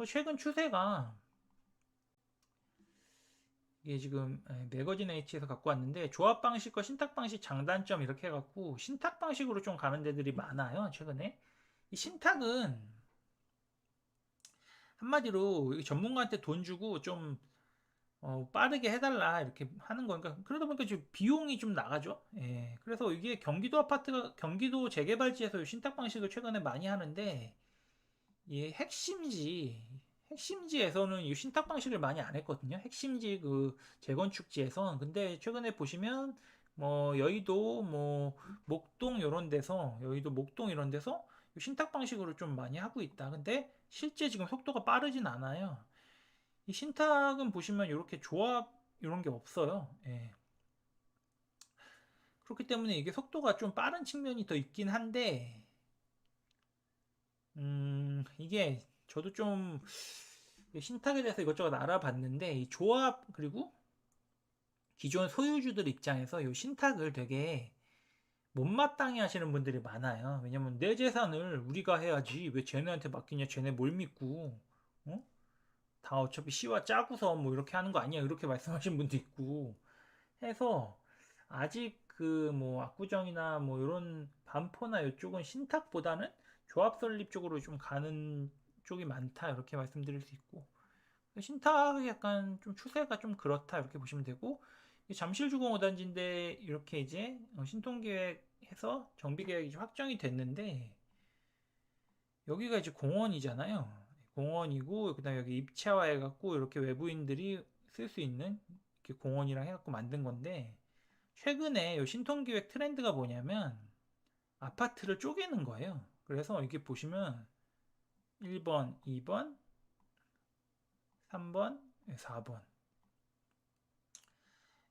최근 추세가 이게 지금 매거진 H에서 갖고 왔는데 조합 방식과 신탁 방식 장단점 이렇게 해갖고 신탁 방식으로 좀 가는 데들이 많아요 최근에. 이 신탁은 한마디로 전문가한테 돈 주고 좀 빠르게 해달라 이렇게 하는 거니까 그러다 보니까 지금 비용이 좀 나가죠. 예, 그래서 이게 경기도 아파트가 경기도 재개발지에서 신탁 방식을 최근에 많이 하는데 이 핵심지에서는 이 신탁 방식을 많이 안 했거든요. 핵심지 그 재건축지에선. 근데 최근에 보시면 뭐 여의도 뭐 목동 이런 데서 여의도 목동 이런 데서 신탁 방식으로 좀 많이 하고 있다. 근데 실제 지금 속도가 빠르진 않아요. 이 신탁은 보시면 이렇게 조합 이런 게 없어요. 예. 그렇기 때문에 이게 속도가 좀 빠른 측면이 더 있긴 한데 이게 저도 좀 신탁에 대해서 이것저것 알아봤는데 이 조합 그리고 기존 소유주들 입장에서 이 신탁을 되게 못마땅해 하시는 분들이 많아요. 왜냐면 내 재산을 우리가 해야지 왜 쟤네한테 맡기냐, 쟤네 뭘 믿고 어? 다 어차피 씨와 짜고서 뭐 이렇게 하는 거 아니야, 이렇게 말씀하시는 분도 있고 해서 아직 그 뭐 압구정이나 뭐 이런 반포나 이쪽은 신탁보다는 조합 설립 쪽으로 좀 가는 쪽이 많다, 이렇게 말씀드릴 수 있고 신탁이 약간 좀 추세가 좀 그렇다, 이렇게 보시면 되고 잠실주공 5단지인데 이렇게 이제 신통계획해서 정비계획이 확정이 됐는데 여기가 이제 공원이잖아요. 공원이고 그다음에 여기 입체화 해갖고 이렇게 외부인들이 쓸 수 있는 이렇게 공원이랑 해갖고 만든 건데 최근에 요 신통기획 트렌드가 뭐냐면 아파트를 쪼개는 거예요. 그래서 이게 보시면 1번, 2번, 3번, 4번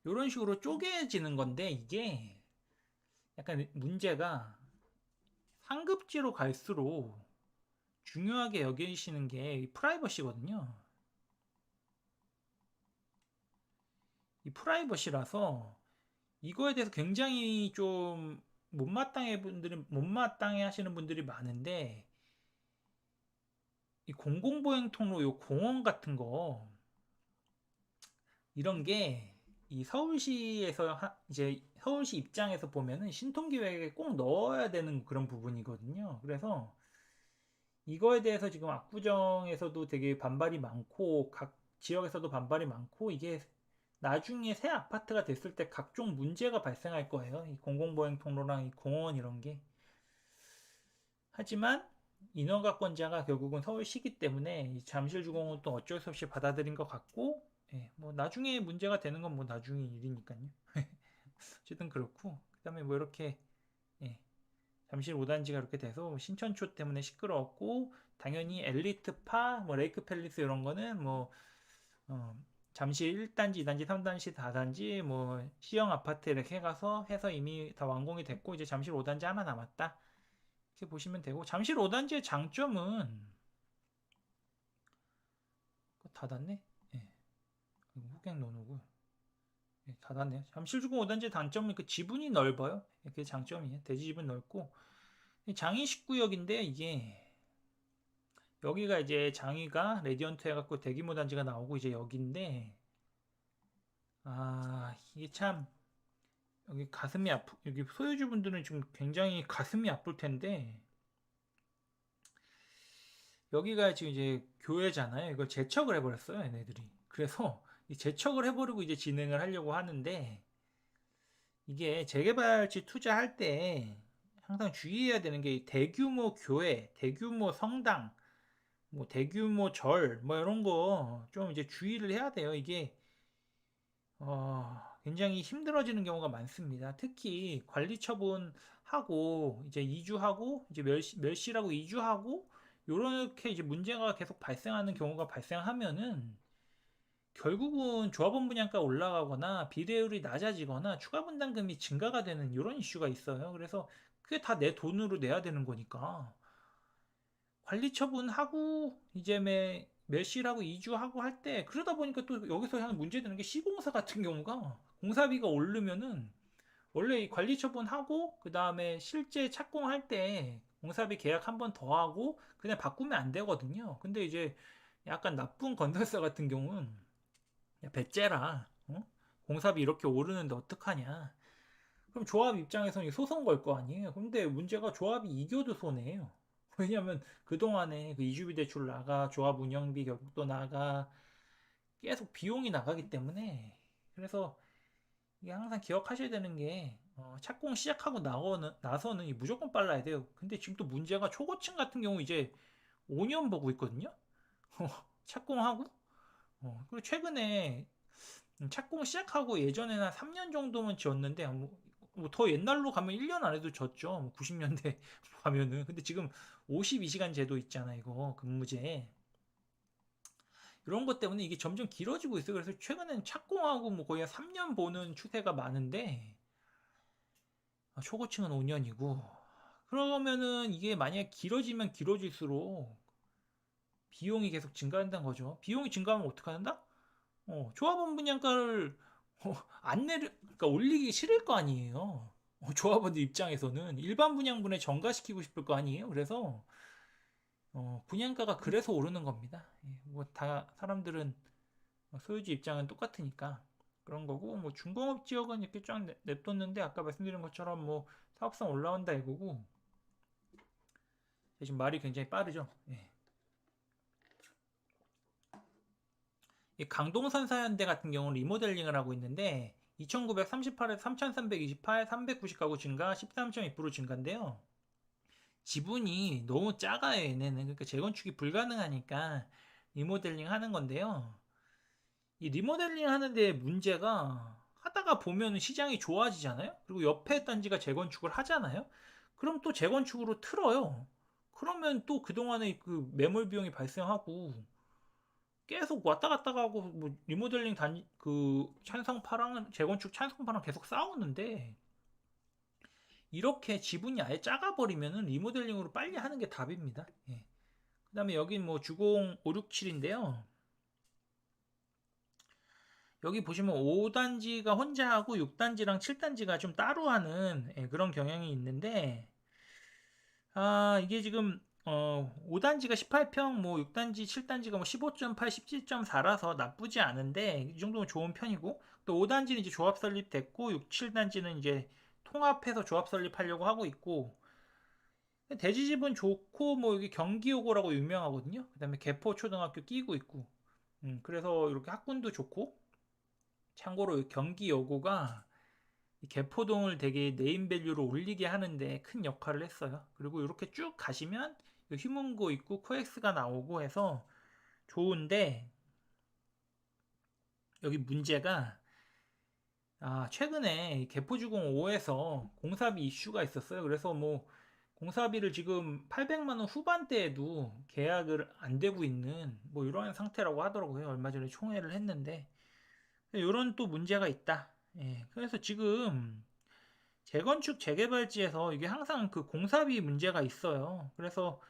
이런 식으로 쪼개지는 건데 이게 약간 문제가 상급지로 갈수록 중요하게 여기시는 게 프라이버시거든요. 이 프라이버시라서 이거에 대해서 굉장히 좀 못마땅해 하시는 분들이 많은데 이 공공보행 통로 요 공원 같은 거 이런 게 이 서울시에서 이제 서울시 입장에서 보면은 신통기획에 꼭 넣어야 되는 그런 부분이거든요. 그래서 이거에 대해서 지금 압구정에서도 되게 반발이 많고 각 지역에서도 반발이 많고 이게 나중에 새 아파트가 됐을 때 각종 문제가 발생할 거예요. 이 공공보행 통로랑 이 공원 이런 게. 하지만 인허가권자가 결국은 서울시기 때문에 이 잠실주공은 또 어쩔 수 없이 받아들인 것 같고, 예, 뭐 나중에 문제가 되는 건 뭐 나중에 일이니까요. 어쨌든 그렇고, 그다음에 뭐 이렇게 예, 잠실 5단지가 이렇게 돼서 신천초 때문에 시끄러웠고, 당연히 엘리트파, 뭐 레이크 팰리스 이런 거는 뭐 어, 잠실 1단지, 2단지, 3단지, 4단지, 뭐 C형 아파트 이렇게 해서 이미 다 완공이 됐고 이제 잠실 5단지 하나 남았다. 이렇게 보시면 되고 잠실 5단지의 장점은 닫았네. 예. 후갱 노노고 예, 닫았네요. 잠실주공 5단지의 단점은 그 지분이 넓어요. 예, 그게 장점이에요. 대지 지분 넓고 장위 19역인데 이게 여기가 이제 장위가 레디언트 해갖고 대규모 단지가 나오고 이제 여기인데 이게 참 여기 가슴이 아프 여기 소유주분들은 지금 굉장히 가슴이 아플 텐데 여기가 지금 이제 교회잖아요. 이걸 재척을 해버렸어요, 얘네들이. 그래서 이 재척을 해버리고 이제 진행을 하려고 하는데 이게 재개발지 투자할 때 항상 주의해야 되는 게 대규모 교회, 대규모 성당, 뭐 대규모 절, 뭐 이런 거 좀 이제 주의를 해야 돼요. 이게 굉장히 힘들어지는 경우가 많습니다. 특히 관리 처분하고 이제 이주하고 이제 멸실하고 이주하고 요렇게 이제 문제가 계속 발생하는 경우가 발생하면은 결국은 조합원 분양가 올라가거나 비례율이 낮아지거나 추가 분담금이 증가가 되는 이런 이슈가 있어요. 그래서 그게 다 내 돈으로 내야 되는 거니까 관리 처분하고 이제 매실하고 이주하고 할 때 그러다 보니까 또 여기서 하는 문제 되는 게 시공사 같은 경우가 공사비가 오르면은 원래 이 관리 처분하고 그 다음에 실제 착공할 때 공사비 계약 한 번 더 하고 그냥 바꾸면 안 되거든요. 근데 이제 약간 나쁜 건설사 같은 경우는 야, 배째라. 어? 공사비 이렇게 오르는데 어떡하냐. 그럼 조합 입장에서는 소송 걸 거 아니에요. 근데 문제가 조합이 이겨도 손해예요. 왜냐면 그동안에 그 이주비 대출 나가, 조합 운영비 결국도 나가, 계속 비용이 나가기 때문에. 그래서 이게 항상 기억하셔야 되는 게 착공 시작하고 나서는 무조건 빨라야 돼요. 근데 지금 또 문제가 초고층 같은 경우 이제 5년 보고 있거든요. 착공하고 그리고 최근에 착공 시작하고 예전에는 한 3년 정도면 지었는데 뭐더 옛날로 가면 1년 안에도 졌죠. 뭐 90년대 가면은. 근데 지금 52시간 제도 있잖아, 이거 근무제. 이런 것 때문에 이게 점점 길어지고 있어요. 그래서 최근엔 착공하고 뭐 거의 3년 보는 추세가 많은데 초고층은 5년이고 그러면은 이게 만약에 길어지면 길어질수록 비용이 계속 증가한다는 거죠. 비용이 증가하면 어떡한다? 조합원 분양가를 안 그러니까 올리기 싫을 거 아니에요. 조합원들 입장에서는 일반 분양분에 전가시키고 싶을 거 아니에요. 그래서 분양가가 그래서 오르는 겁니다. 예, 뭐다 사람들은 소유주 입장은 똑같으니까 그런 거고 뭐 중공업 지역은 이렇게 쫙 냅뒀는데 아까 말씀드린 것처럼 뭐 사업성 올라온다 이거고 지금 말이 굉장히 빠르죠. 예. 이 강동선 사연대 같은 경우는 리모델링을 하고 있는데 2938에서 3328, 390가구 증가 13.2% 증가인데요. 지분이 너무 작아요, 얘네는. 그러니까 재건축이 불가능하니까 리모델링 하는 건데요. 이 리모델링 하는데 문제가 하다가 보면 시장이 좋아지잖아요. 그리고 옆에 단지가 재건축을 하잖아요. 그럼 또 재건축으로 틀어요. 그러면 또 그동안의 그 매몰 비용이 발생하고 계속 왔다 갔다 가고 뭐 리모델링 그 찬성파랑 재건축 찬성파랑 계속 싸우는데 이렇게 지분이 아예 작아버리면은 리모델링으로 빨리 하는 게 답입니다. 예. 그다음에 여긴 뭐 주공 567인데요. 여기 보시면 5단지가 혼자 하고 6단지랑 7단지가 좀 따로 하는 그런 경향이 있는데 이게 지금 5단지가 18평, 뭐 6단지, 7단지가 뭐 15.8, 17.4라서 나쁘지 않은데 이 정도면 좋은 편이고 또 5단지는 이제 조합 설립됐고 6, 7단지는 이제 통합해서 조합 설립하려고 하고 있고 대지집은 좋고 뭐 여기 경기요고라고 유명하거든요. 그다음에 개포 초등학교 끼고 있고 그래서 이렇게 학군도 좋고 참고로 경기여고가 개포동을 되게 네임밸류로 올리게 하는데 큰 역할을 했어요. 그리고 이렇게 쭉 가시면 휴문고 있고 코엑스가 나오고 해서 좋은데 여기 문제가 최근에 개포주공 5에서 공사비 이슈가 있었어요. 그래서 뭐 공사비를 지금 800만 원 후반대에도 계약을 안 되고 있는 뭐 이런 상태라고 하더라고요. 얼마 전에 총회를 했는데 이런 또 문제가 있다. 예, 그래서 지금 재건축 재개발지에서 이게 항상 그 공사비 문제가 있어요. 그래서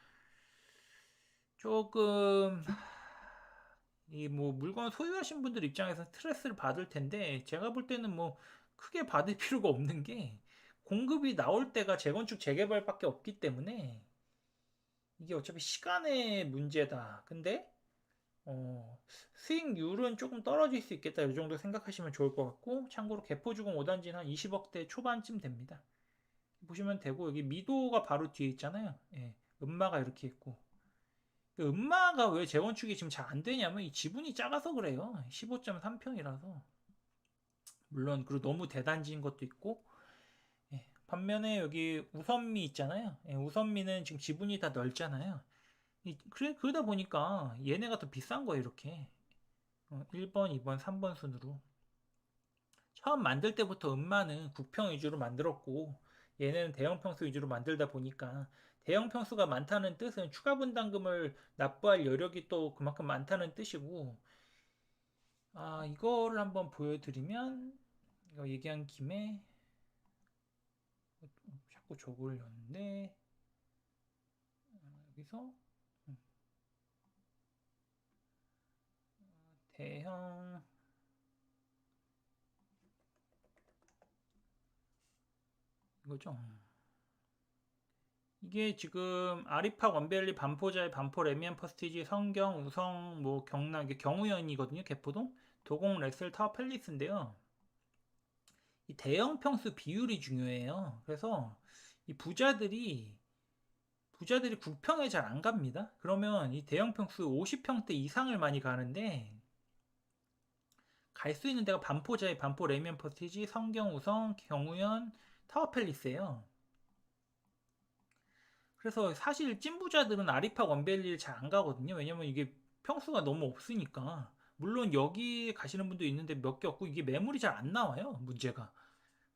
조금 이 뭐 물건 소유하신 분들 입장에서 스트레스를 받을 텐데 제가 볼 때는 뭐 크게 받을 필요가 없는 게 공급이 나올 때가 재건축 재개발밖에 없기 때문에 이게 어차피 시간의 문제다. 근데 수익률은 조금 떨어질 수 있겠다. 이 정도 생각하시면 좋을 것 같고 참고로 개포주공 5단지는 한 20억대 초반쯤 됩니다. 보시면 되고 여기 미도가 바로 뒤에 있잖아요. 예, 음마가 이렇게 있고 음마가 왜 재건축이 지금 잘 안 되냐면 이 지분이 작아서 그래요. 15.3평이라서 물론 그리고 너무 대단지인 것도 있고 반면에 여기 우선미 있잖아요. 우선미는 지금 지분이 다 넓잖아요. 그러다 보니까 얘네가 더 비싼 거예요. 이렇게 1번, 2번, 3번 순으로 처음 만들 때부터 음마는 국평 위주로 만들었고 얘네는 대형 평수 위주로 만들다 보니까 대형 평수가 많다는 뜻은 추가 분담금을 납부할 여력이 또 그만큼 많다는 뜻이고 이거를 한번 보여드리면 이거 얘기한 김에 자꾸 저걸 였는데 여기서 대형 이거죠. 이게 지금 아리팍, 원벨리, 반포자이, 반포, 레미안, 퍼스티지, 성경, 우성, 뭐 경남, 이게 경우현이거든요. 개포동, 도공, 레슬, 타워, 팰리스인데요. 이 대형 평수 비율이 중요해요. 그래서 이 부자들이 국평에 잘 안 갑니다. 그러면 이 대형 평수 50평대 이상을 많이 가는데, 갈 수 있는 데가 반포자이, 반포, 레미안, 퍼스티지, 성경, 우성, 경우현, 타워, 팰리스예요. 그래서 사실 찐부자들은 아리팍, 원벨리를 잘 안 가거든요. 왜냐면 이게 평수가 너무 없으니까. 물론 여기 가시는 분도 있는데 몇 개 없고, 이게 매물이 잘 안 나와요. 문제가.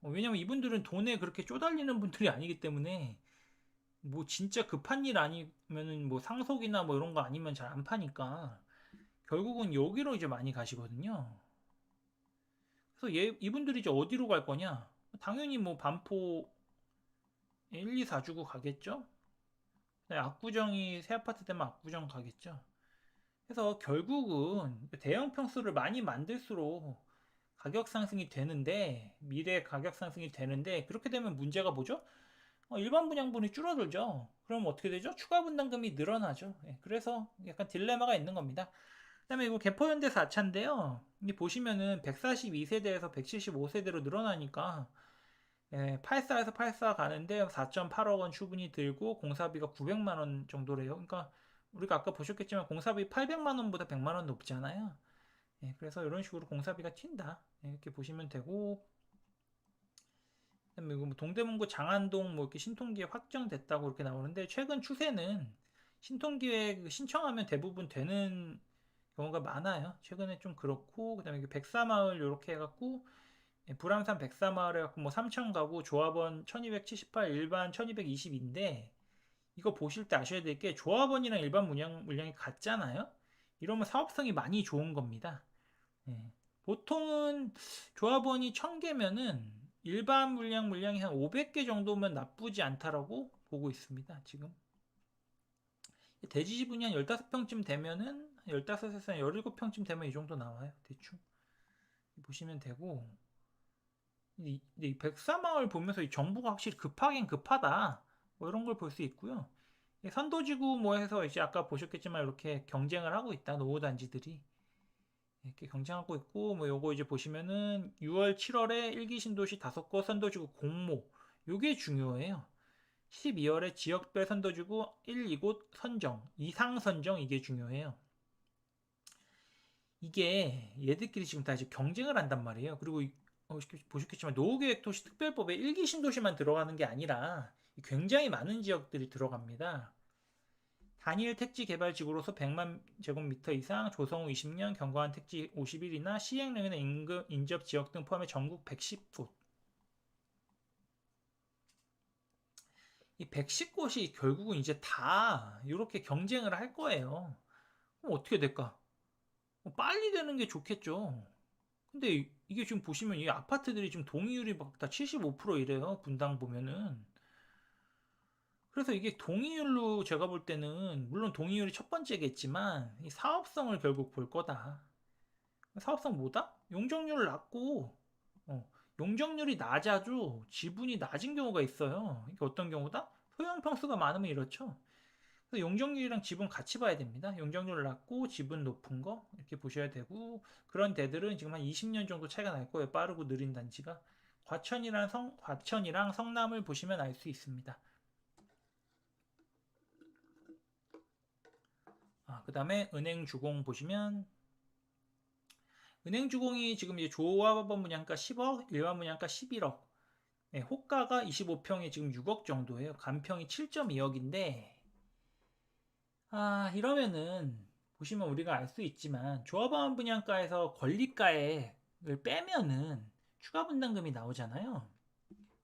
왜냐면 이분들은 돈에 그렇게 쪼달리는 분들이 아니기 때문에, 뭐 진짜 급한 일 아니면은 뭐 상속이나 뭐 이런 거 아니면 잘 안 파니까 결국은 여기로 이제 많이 가시거든요. 그래서 이분들이 이제 어디로 갈 거냐? 당연히 뭐 반포 1, 2, 4 주고 가겠죠? 압구정이 새 아파트 되면 압구정 가겠죠? 그래서 결국은 대형 평수를 많이 만들수록 가격 상승이 되는데, 미래 가격 상승이 되는데, 그렇게 되면 문제가 뭐죠? 일반 분양분이 줄어들죠. 그럼 어떻게 되죠? 추가 분담금이 늘어나죠. 예, 그래서 약간 딜레마가 있는 겁니다. 그다음에 이거 개포현대 4차인데요. 이 보시면은 142세대에서 175세대로 늘어나니까, 84에서 84 가는데 4.8억 원 추분이 들고 공사비가 900만 원 정도래요. 그러니까 우리가 아까 보셨겠지만 공사비 800만 원보다 100만 원 높잖아요. 그래서 이런 식으로 공사비가 튄다. 이렇게 보시면 되고, 그다음에 뭐 동대문구 장안동 뭐 이렇게 신통기획 확정됐다고 이렇게 나오는데, 최근 추세는 신통기획 신청하면 대부분 되는 경우가 많아요. 최근에 좀 그렇고, 그다음에 백사마을 이렇게 해갖고, 불암산 백사마을 해갖고 뭐 3천 가구 조합원 1278 일반 1220인데, 이거 보실 때 아셔야 될 게 조합원이랑 일반 물량이 같잖아요. 이러면 사업성이 많이 좋은 겁니다. 예. 보통은 조합원이 1000개면은 일반 물량이 한 500개 정도면 나쁘지 않다라고 보고 있습니다. 지금 대지지 분이 한 15평쯤 되면은 15에서 17평쯤 되면 이 정도 나와요. 대충 보시면 되고, 이 백사마을 보면서 이 정부가 확실히 급하긴 급하다, 뭐 이런 걸 볼 수 있고요. 선도지구 뭐 해서 이제 아까 보셨겠지만 이렇게 경쟁을 하고 있다, 노후단지들이 이렇게 경쟁하고 있고, 뭐 요거 이제 보시면은 6월 7월에 1기 신도시 5곳 선도지구 공모, 요게 중요해요. 12월에 지역별 선도지구 1, 2곳 선정, 이상 선정, 이게 중요해요. 이게 얘들끼리 지금 다 이제 경쟁을 한단 말이에요. 그리고 보셨겠지만 노후계획도시 특별법에 1기 신도시만 들어가는 게 아니라 굉장히 많은 지역들이 들어갑니다. 단일 택지 개발 지구로서 100만 제곱미터 이상, 조성 후 20년, 경과한 택지 50일이나 시행령이나 인접 지역 등 포함해 전국 110곳. 이 110곳이 결국은 이제 다 이렇게 경쟁을 할 거예요. 그럼 어떻게 될까? 빨리 되는 게 좋겠죠. 근데 이게 지금 보시면 이 아파트들이 지금 동의율이 막 다 75% 이래요. 분당 보면은. 그래서 이게 동의율로 제가 볼 때는, 물론 동의율이 첫 번째겠지만 이 사업성을 결국 볼 거다. 사업성 뭐다? 용적률 낮고, 용적률이 낮아도 지분이 낮은 경우가 있어요. 이게 어떤 경우다? 소형 평수가 많으면 이렇죠. 그래서 용적률이랑 지분 같이 봐야 됩니다. 용적률 낮고 지분 높은 거 이렇게 보셔야 되고, 그런 데들은 지금 한 20년 정도 차이가 날 거예요. 빠르고 느린 단지가. 과천이랑 성남을 보시면 알 수 있습니다. 그 다음에 은행주공 보시면, 은행주공이 지금 이제 조합원 분양가 10억, 일반 분양가 11억, 호가가 25평에 지금 6억 정도예요. 간평이 7.2억인데, 이러면은 보시면 우리가 알 수 있지만 조합원 분양가에서 권리가액을 빼면은 추가 분담금이 나오잖아요.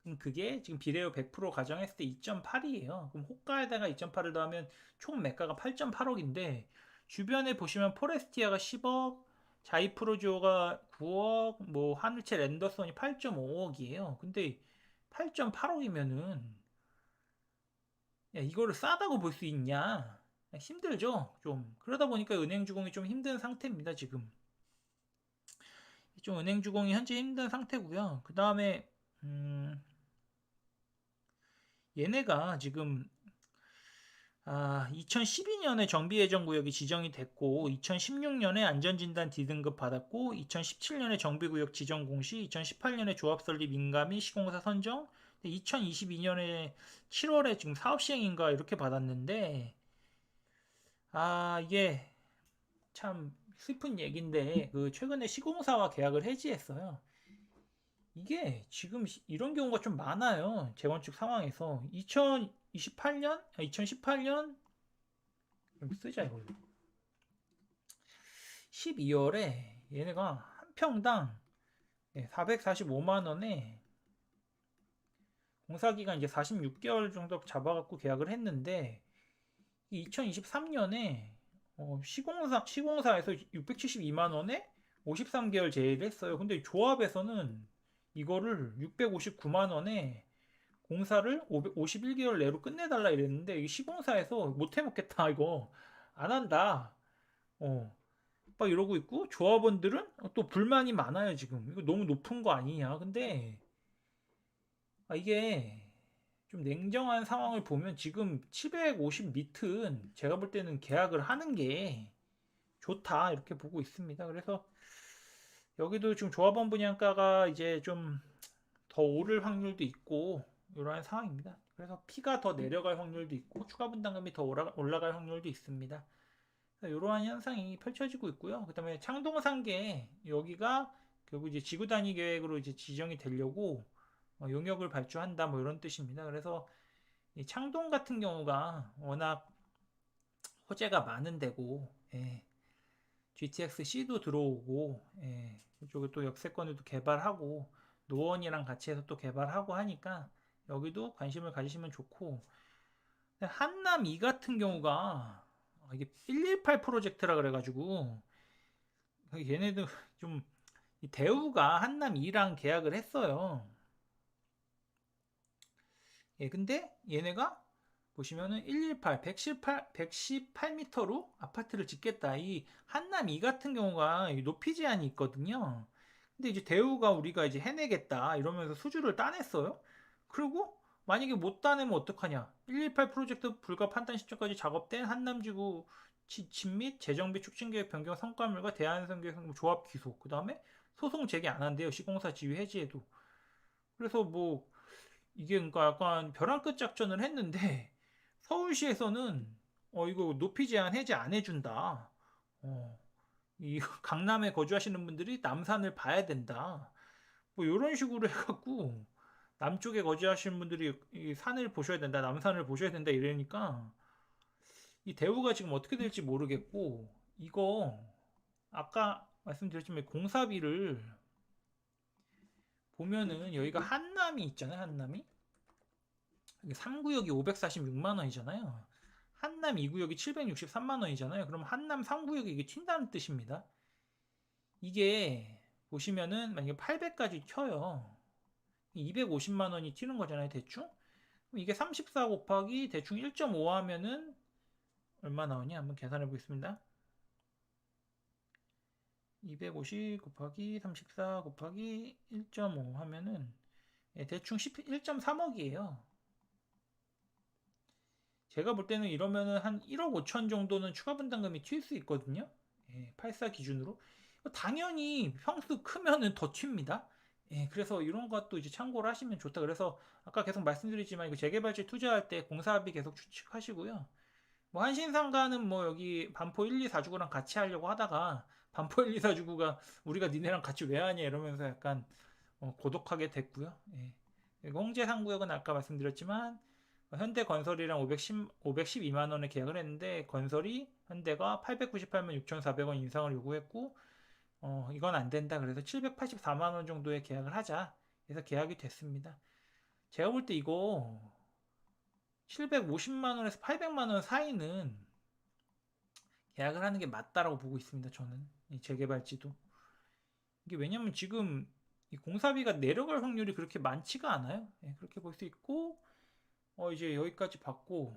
그럼 그게 지금 비례율 100% 가정했을 때 2.8이에요. 그럼 호가에다가 2.8을 더하면 총 매가가 8.8억인데, 주변에 보시면 포레스티아가 10억, 자이프로지오가 9억, 뭐 하늘채 랜더손이 8.5억이에요. 근데 8.8억이면은 이거를 싸다고 볼 수 있냐? 힘들죠, 좀. 그러다 보니까 은행주공이 좀 힘든 상태입니다, 지금. 좀 은행주공이 현재 힘든 상태고요. 그 다음에 얘네가 지금 2012년에 정비예정구역이 지정이 됐고 2016년에 안전진단 D등급 받았고 2017년에 정비구역 지정 공시, 2018년에 조합설립 인가 및 시공사 선정, 2022년에 7월에 지금 사업시행인가 이렇게 받았는데 이게 참 슬픈 얘기인데 그 최근에 시공사와 계약을 해지했어요. 이게 지금 이런 경우가 좀 많아요. 재건축 상황에서 2018년 좀 쓰자 이걸로 12월에 얘네가 한 평당 445만 원에 공사기간 이제 46개월 정도 잡아갖고 계약을 했는데 2023년에 시공사에서 672만 원에 53개월 제의를 했어요. 근데 조합에서는 이거를 659만 원에 공사를 51개월 내로 끝내달라 이랬는데 이 시공사에서 못 해먹겠다 이거 안 한다. 막 이러고 있고 조합원들은 또 불만이 많아요 지금. 이거 너무 높은 거 아니냐. 근데 이게 좀 냉정한 상황을 보면 지금 750 밑은 제가 볼 때는 계약을 하는 게 좋다 이렇게 보고 있습니다. 그래서 여기도 지금 조합원 분양가가 이제 좀 더 오를 확률도 있고 이러한 상황입니다. 그래서 피가 더 내려갈 확률도 있고 추가 분담금이 더 올라갈 확률도 있습니다. 이러한 현상이 펼쳐지고 있고요. 그 다음에 창동상계 여기가 결국 이제 지구 단위 계획으로 이제 지정이 되려고 용역을 발주한다 뭐 이런 뜻입니다. 그래서 이 창동 같은 경우가 워낙 호재가 많은 데고 GTX-C도 들어오고 이쪽에 또 역세권에도 개발하고 노원이랑 같이 해서 또 개발하고 하니까 여기도 관심을 가지시면 좋고 한남 2 같은 경우가 이게 118 프로젝트라 그래가지고 얘네도 좀 대우가 한남 2랑 계약을 했어요. 근데 얘네가 보시면은 118, 118m로 아파트를 짓겠다. 이 한남 2 같은 경우가 높이 제한이 있거든요. 근데 이제 대우가 우리가 이제 해내겠다 이러면서 수주를 따냈어요. 그리고 만약에 못 따내면 어떡하냐? 118 프로젝트 불가 판단 시점까지 작업된 한남지구 지침 및 재정비 촉진계획 변경 성과물과 대한성계획 조합 기소. 그 다음에 소송 제기 안 한대요. 시공사 지위 해지에도. 그래서 뭐 이게 그러니까 약간 벼랑 끝 작전을 했는데 서울시에서는 이거 높이 제한 해제 안 해준다. 이 강남에 거주하시는 분들이 남산을 봐야 된다. 뭐 이런 식으로 해갖고 남쪽에 거주하시는 분들이 이 산을 보셔야 된다, 남산을 보셔야 된다 이러니까 이 대우가 지금 어떻게 될지 모르겠고 이거 아까 말씀드렸지만 공사비를 보면은 여기가 한남이 있잖아요, 한남이 3구역이 546만 원이잖아요. 한남 2구역이 763만 원이잖아요. 그럼 한남 3구역이 이게 튄다는 뜻입니다. 이게 보시면은 만약에 800까지 켜요. 250만 원이 튀는 거잖아요, 대충. 이게 34 곱하기 대충 1.5 하면은 얼마 나오냐? 한번 계산해 보겠습니다. 250 곱하기 34 곱하기 1.5 하면은 대충 1.3억이에요. 제가 볼 때는 이러면은 한 1억 5천 정도는 추가 분담금이 튈 수 있거든요. 84 기준으로. 당연히 평수 크면은 더 튑니다. 그래서 이런 것도 이제 참고를 하시면 좋다. 그래서 아까 계속 말씀드리지만 이거 재개발지 투자할 때 공사비 계속 추측하시고요. 뭐 한신상가는 뭐 여기 반포 1, 2, 4주구랑 같이 하려고 하다가 반포 1, 2, 4주구가 우리가 니네랑 같이 왜 하냐 이러면서 약간 고독하게 됐고요. 그리고 홍제상구역은 아까 말씀드렸지만 현대건설이랑 512만 원에 계약을 했는데 건설이 현대가 898만 6,400원 인상을 요구했고 이건 안 된다. 그래서 784만 원 정도의 계약을 하자. 그래서 계약이 됐습니다. 제가 볼 때 이거 750만 원에서 800만 원 사이는 계약을 하는 게 맞다라고 보고 있습니다. 저는 이 재개발지도 이게 왜냐면 지금 이 공사비가 내려갈 확률이 그렇게 많지가 않아요. 그렇게 볼 수 있고 이제 여기까지 받고